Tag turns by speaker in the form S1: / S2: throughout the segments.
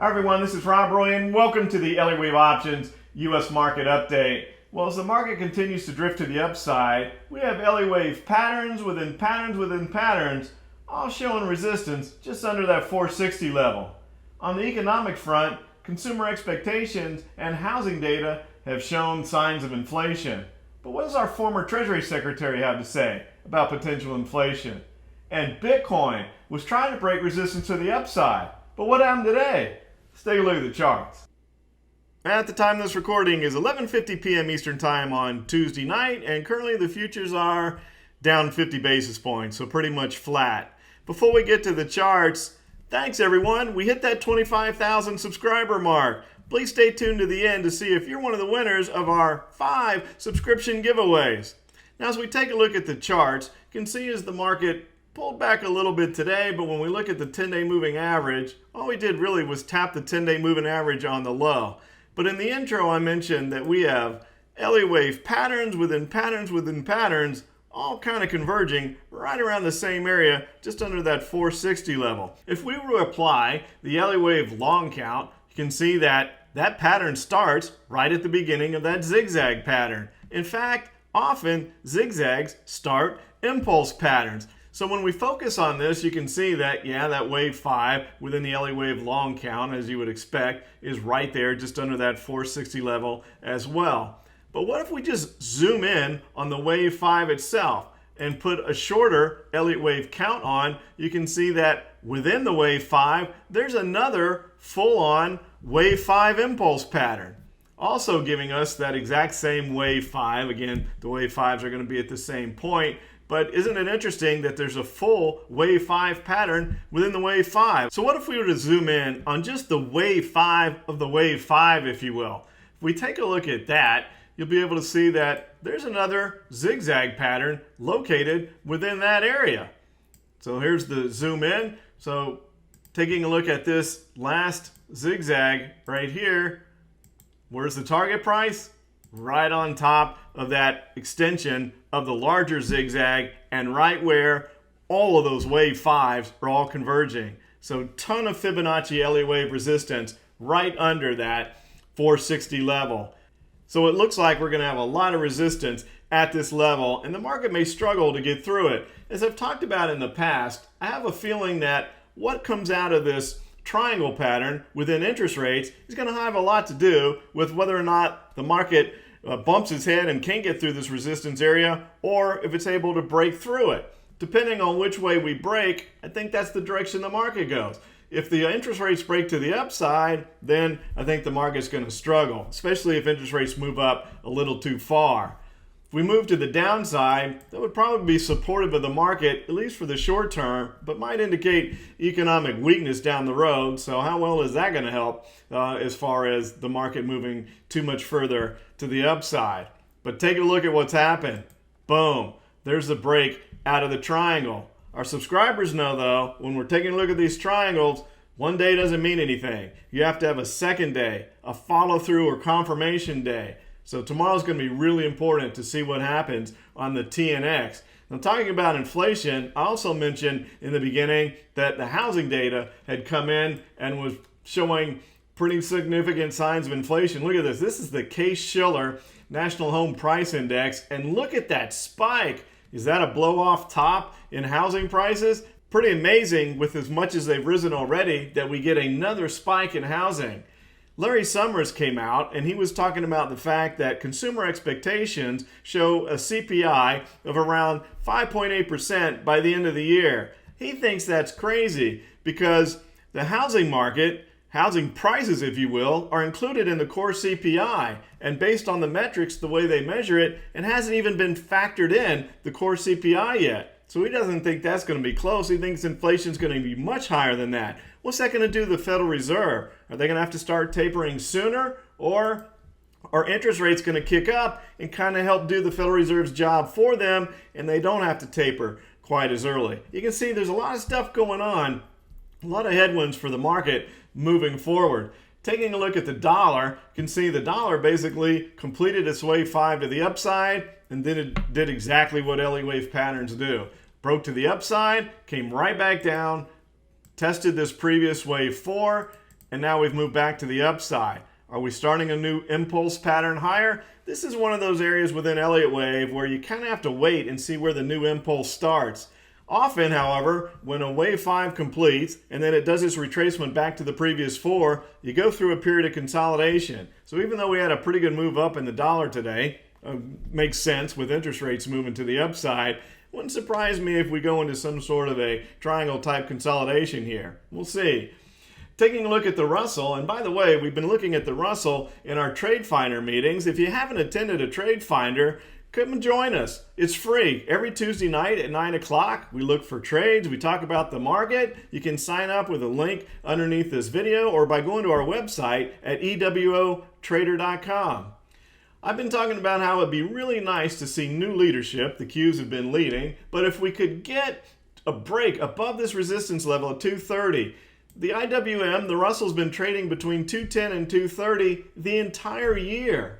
S1: Hi everyone, this is Rob Roy and welcome to the Elliott Wave Options U.S. Market Update. Well, as the market continues to drift to the upside, we have Elliott Wave patterns within patterns within patterns, all showing resistance just under that 460 level. On the economic front, consumer expectations and housing data have shown signs of inflation. But what does our former Treasury Secretary have to say about potential inflation? And Bitcoin was trying to break resistance to the upside. But what happened today? Let's take a look at the charts. At the time of this recording is 11:50 p.m. Eastern Time on Tuesday night, and currently the futures are down 50 basis points, so pretty much flat. Before we get to the charts, thanks everyone. We hit that 25,000 subscriber mark. Please stay tuned to the end to see if you're one of the winners of our 5 subscription giveaways. Now, as we take a look at the charts, you can see as the market pulled back a little bit today, but when we look at the 10-day moving average, all we did really was tap the 10-day moving average on the low. But in the intro, I mentioned that we have Elliott Wave patterns within patterns within patterns, all kind of converging right around the same area, just under that 460 level. If we were to apply the Elliott Wave long count, you can see that that pattern starts right at the beginning of that zigzag pattern. In fact, often zigzags start impulse patterns. So when we focus on this, you can see that, that wave 5 within the Elliott Wave long count, as you would expect, is right there just under that 460 level as well. But what if we just zoom in on the wave 5 itself and put a shorter Elliott Wave count on? You can see that within the wave 5, there's another full-on wave 5 impulse pattern, also giving us that exact same wave 5. Again, the wave 5s are going to be at the same point. But isn't it interesting that there's a full wave 5 pattern within the wave 5? So what if we were to zoom in on just the wave 5 of the wave 5, if you will? If we take a look at that, you'll be able to see that there's another zigzag pattern located within that area. So here's the zoom in. So taking a look at this last zigzag right here, where's the target price? Right on top of that extension of the larger zigzag and right where all of those wave 5s are all converging. So ton of Fibonacci Elliott Wave resistance right under that 460 level. So it looks like we're going to have a lot of resistance at this level, and the market may struggle to get through it. As I've talked about in the past, I have a feeling that what comes out of this triangle pattern within interest rates is going to have a lot to do with whether or not the market bumps its head and can't get through this resistance area, or if it's able to break through it. Depending on which way we break, I think that's the direction the market goes. If the interest rates break to the upside, then I think the market's going to struggle, especially if interest rates move up a little too far. If we move to the downside, that would probably be supportive of the market, at least for the short term, but might indicate economic weakness down the road. So how well is that going to help as far as the market moving too much further to the upside? But take a look at what's happened. Boom. There's the break out of the triangle. Our subscribers know, though, when we're taking a look at these triangles, one day doesn't mean anything. You have to have a second day, a follow-through or confirmation day. So tomorrow's going to be really important to see what happens on the TNX. Now, talking about inflation, I also mentioned in the beginning that the housing data had come in and was showing pretty significant signs of inflation. Look at this. This is the Case-Shiller National Home Price Index, and look at that spike. Is that a blow-off top in housing prices? Pretty amazing, with as much as they've risen already, that we get another spike in housing. Larry Summers came out and he was talking about the fact that consumer expectations show a CPI of around 5.8% by the end of the year. He thinks that's crazy because the housing market, housing prices, if you will, are included in the core CPI, and based on the metrics, the way they measure it, it hasn't even been factored in the core CPI yet. So he doesn't think that's going to be close. He thinks inflation is going to be much higher than that. What's that going to do to the Federal Reserve? Are they going to have to start tapering sooner, or are interest rates going to kick up and kind of help do the Federal Reserve's job for them, and they don't have to taper quite as early? You can see there's a lot of stuff going on, a lot of headwinds for the market moving forward. Taking a look at the dollar, you can see the dollar basically completed its wave 5 to the upside, and then it did exactly what Elliott Wave patterns do. Broke to the upside, came right back down, tested this previous wave 4, and now we've moved back to the upside. Are we starting a new impulse pattern higher? This is one of those areas within Elliott Wave where you kind of have to wait and see where the new impulse starts. Often, however, when a wave 5 completes and then it does its retracement back to the previous 4, you go through a period of consolidation. So even though we had a pretty good move up in the dollar today, makes sense with interest rates moving to the upside, wouldn't surprise me if we go into some sort of a triangle type consolidation here. We'll see. Taking a look at the Russell, and by the way, we've been looking at the Russell in our Trade Finder meetings. If you haven't attended a Trade Finder, come and join us. It's free. Every Tuesday night at 9 o'clock, we look for trades. We talk about the market. You can sign up with a link underneath this video or by going to our website at ewotrader.com. I've been talking about how it'd be really nice to see new leadership. The Qs have been leading, but if we could get a break above this resistance level at 230, the IWM, the Russell's been trading between 210 and 230 the entire year.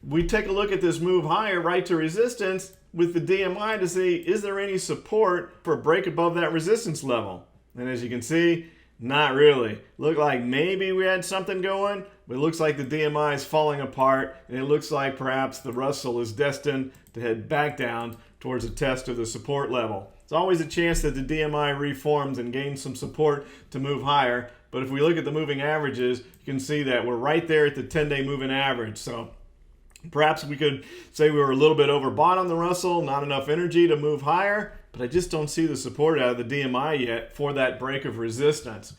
S1: We take a look at this move higher right to resistance with the DMI to see, is there any support for a break above that resistance level? And as you can see, not really. Look like maybe we had something going, but it looks like the DMI is falling apart, and it looks like perhaps the Russell is destined to head back down towards a test of the support level. It's always a chance that the DMI reforms and gains some support to move higher, but if we look at the moving averages, you can see that we're right there at the 10-day moving average. So perhaps we could say we were a little bit overbought on the Russell, not enough energy to move higher, but I just don't see the support out of the DMI yet for that break of resistance.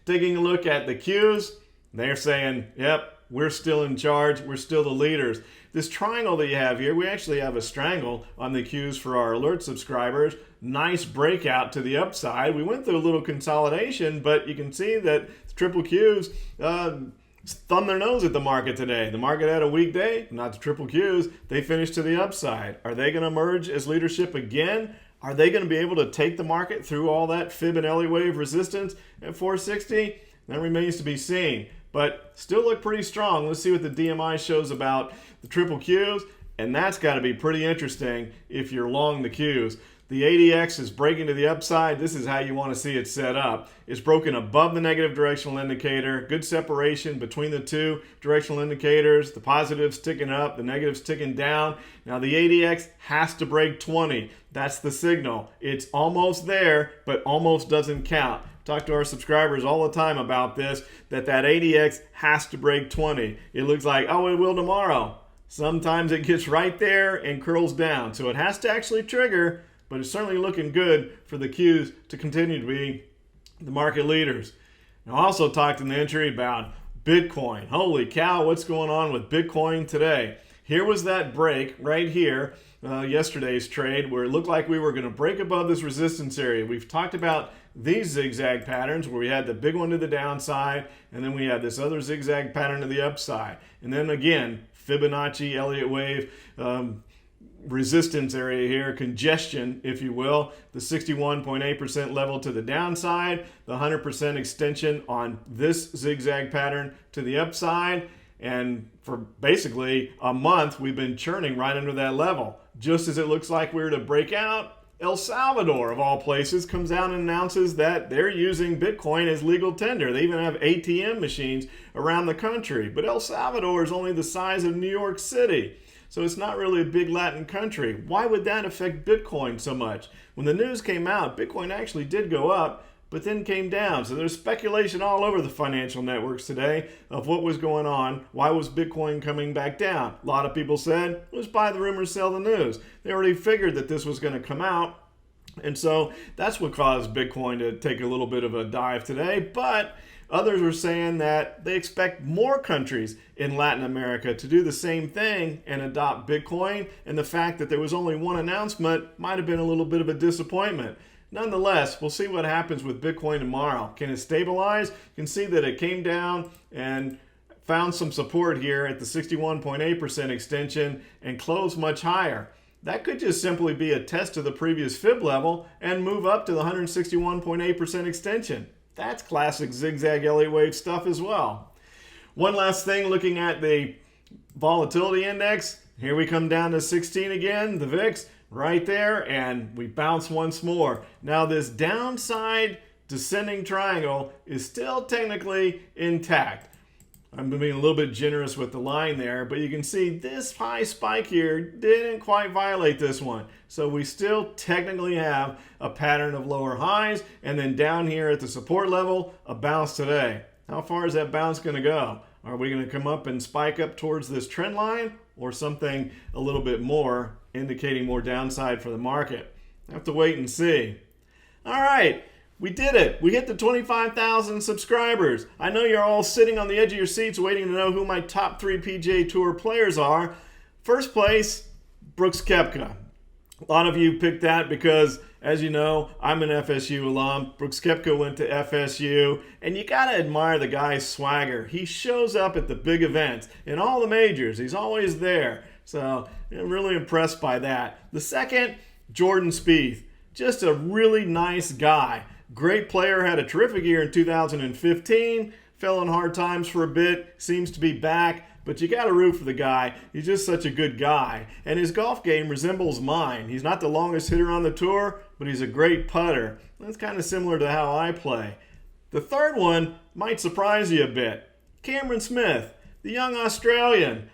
S1: Taking a look at the Qs, they're saying, yep, we're still in charge, we're still the leaders. This triangle that you have here, we actually have a strangle on the Qs for our alert subscribers. Nice breakout to the upside. We went through a little consolidation, but you can see that the triple Qs thumb their nose at the market today. The market had a weak day, not the triple Qs. They finished to the upside. Are they going to emerge as leadership again? Are they going to be able to take the market through all that Fib and Elliott wave resistance at 460? That remains to be seen, but still look pretty strong. Let's see what the DMI shows about the triple Qs, and that's got to be pretty interesting if you're long the Qs. The ADX is breaking to the upside. This is how you want to see it set up. It's broken above the negative directional indicator. Good separation between the two directional indicators. The positive's ticking up, the negative's ticking down. Now the ADX has to break 20. That's the signal. It's almost there, but almost doesn't count. Talk to our subscribers all the time about this, that ADX has to break 20. It looks like, oh, it will tomorrow. Sometimes it gets right there and curls down. So it has to actually trigger, but it's certainly looking good for the Qs to continue to be the market leaders. Now, I also talked in the entry about Bitcoin. Holy cow, what's going on with Bitcoin today? Here was that break right here, yesterday's trade, where it looked like we were going to break above this resistance area. We've talked about these zigzag patterns where we had the big one to the downside, and then we had this other zigzag pattern to the upside. And then again, Fibonacci, Elliott wave, resistance area here, congestion, if you will, the 61.8% level to the downside, the 100% extension on this zigzag pattern to the upside, and for basically a month, we've been churning right under that level. Just as it looks like we're to break out, El Salvador, of all places, comes out and announces that they're using Bitcoin as legal tender. They even have ATM machines around the country, but El Salvador is only the size of New York City. So it's not really a big Latin country. Why would that affect Bitcoin so much? When the news came out, Bitcoin actually did go up, but then came down. So there's speculation all over the financial networks today of what was going on. Why was Bitcoin coming back down? A lot of people said it was buy the rumors, sell the news. They already figured that this was going to come out. And so that's what caused Bitcoin to take a little bit of a dive today. But others were saying that they expect more countries in Latin America to do the same thing and adopt Bitcoin. And the fact that there was only one announcement might have been a little bit of a disappointment. Nonetheless, we'll see what happens with Bitcoin tomorrow. Can it stabilize? You can see that it came down and found some support here at the 61.8% extension and closed much higher. That could just simply be a test of the previous fib level and move up to the 161.8% extension. That's classic zigzag Elliott wave stuff as well. One last thing, looking at the volatility index. Here we come down to 16 again, the VIX right there, and we bounce once more. Now this downside descending triangle is still technically intact. I'm being a little bit generous with the line there, but you can see this high spike here didn't quite violate this one. So we still technically have a pattern of lower highs, and then down here at the support level, a bounce today. How far is that bounce going to go? Are we going to come up and spike up towards this trend line, or something a little bit more indicating more downside for the market? I have to wait and see. All right. We did it. We hit the 25,000 subscribers. I know you're all sitting on the edge of your seats waiting to know who my top 3 PGA Tour players are. First place, Brooks Koepka. A lot of you picked that because, as you know, I'm an FSU alum. Brooks Koepka went to FSU, and you got to admire the guy's swagger. He shows up at the big events in all the majors. He's always there. So I'm really impressed by that. The second, Jordan Spieth. Just a really nice guy. Great player, had a terrific year in 2015, fell in hard times for a bit, seems to be back, but you got to root for the guy. He's just such a good guy. And his golf game resembles mine. He's not the longest hitter on the tour, but he's a great putter. That's kind of similar to how I play. The third one might surprise you a bit. Cameron Smith, the young Australian.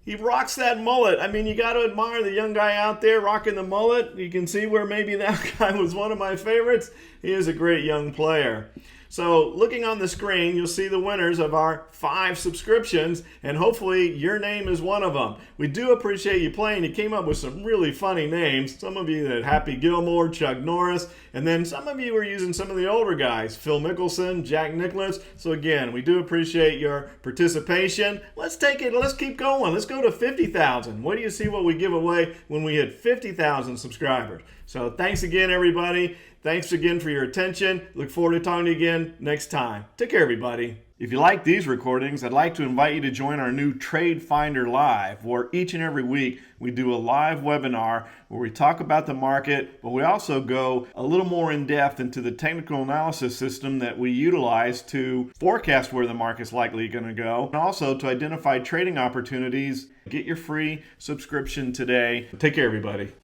S1: He rocks that mullet. I mean, you got to admire the young guy out there rocking the mullet. You can see where maybe that guy was one of my favorites. He is a great young player. So looking on the screen, you'll see the winners of our 5 subscriptions, and hopefully your name is one of them. We do appreciate you playing. You came up with some really funny names. Some of you that Happy Gilmore, Chuck Norris, and then some of you were using some of the older guys, Phil Mickelson, Jack Nicklaus. So again, we do appreciate your participation. Let's take it. Let's keep going. Let's go to 50,000. What do you see what we give away when we hit 50,000 subscribers? So thanks again, everybody. Thanks again for your attention. Look forward to talking to you again next time. Take care, everybody. If you like these recordings, I'd like to invite you to join our new Trade Finder Live, where each and every week we do a live webinar where we talk about the market, but we also go a little more in depth into the technical analysis system that we utilize to forecast where the market's likely going to go, and also to identify trading opportunities. Get your free subscription today. Take care, everybody.